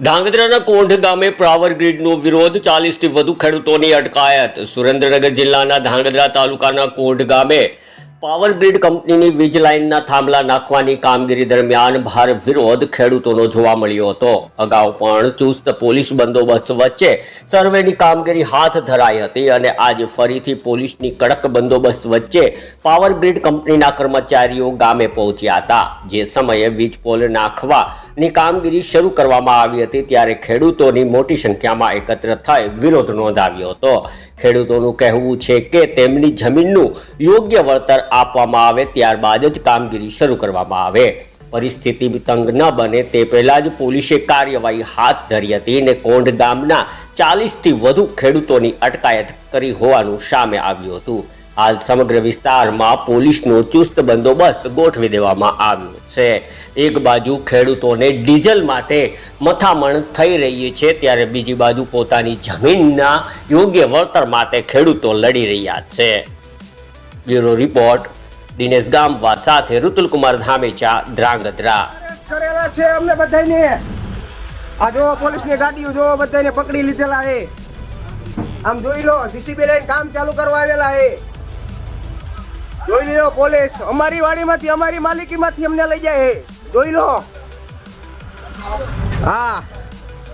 ધાંગધ્રાના કોંઢ ગામે પાવર ગ્રીડનો વિરોધ 40થી વધુ ખેડૂતોની અટકાયત. સુરેન્દ્રનગર જિલ્લાના ધાંગધ્રા તાલુકાના કોંઢ ગામે પાવર ગ્રીડ કંપનીની વીજ લાઇનના થાંભલા નાખવાની કામગીરી દરમિયાન ભારે વિરોધ ખેડૂતોનો જોવા મળ્યો હતો. અગાઉ પણ ચુસ્ત પોલીસ બંદોબસ્ત વચ્ચે સર્વેની કામગીરી હાથ ધરાઈ હતી અને આજે ફરીથી પોલીસની કડક બંદોબસ્ત વચ્ચે પાવર ગ્રીડ કંપનીના કર્મચારીઓ ગામે પહોંચ્યા હતા. જે સમયે વીજ પોલ નાખવાની કામગીરી શરૂ કરવામાં આવી હતી ત્યારે ખેડૂતોની મોટી સંખ્યામાં એકત્ર થઈ વિરોધ નોંધાવ્યો હતો. ખેડૂતોનું કહેવું છે કે તેમની જમીનનું યોગ્ય વળતર આપવામાં આવે ત્યારબાદ જ કામગીરી શરૂ કરવામાં આવે. પરિસ્થિતિ તંગ ન બને તે પહેલા જ પોલીસે કાર્યવાહી હાથ ધરી હતી અને કોંઢ ગામના 40થી વધુ ખેડૂતોની અટકાયત કરી હોવાનું સામે આવ્યું હતું. હાલ સમગ્ર વિસ્તારમાં પોલીસનો ચુસ્ત બંદોબસ્ત ગોઠવી દેવામાં આવ્યો છે. એક બાજુ ખેડૂતોને ડીઝલ માટે મથામણ થઈ રહી છે ત્યારે બીજી બાજુ પોતાની જમીનના યોગ્ય વળતર માટે ખેડૂતો લડી રહ્યા છે. બ્યુરો રિપોર્ટ દિનેશ ગામવા સાથે ઋતુલકુમાર ધામેચા, ધ્રાંગધ્રા. કરેલા છે અમને બધાને. આ જો પોલીસની ગાડીઓ જો બધાને પકડી લીધેલા છે. આમ જોઈ લો, જીસીબી લઈને કામ ચાલુ કરવા આવેલા છે. જોઈ લો પોલીસ અમારી વાડીમાંથી અમારી માલિકીમાંથી અમને લઈ જાય છે. જોઈ લો. હા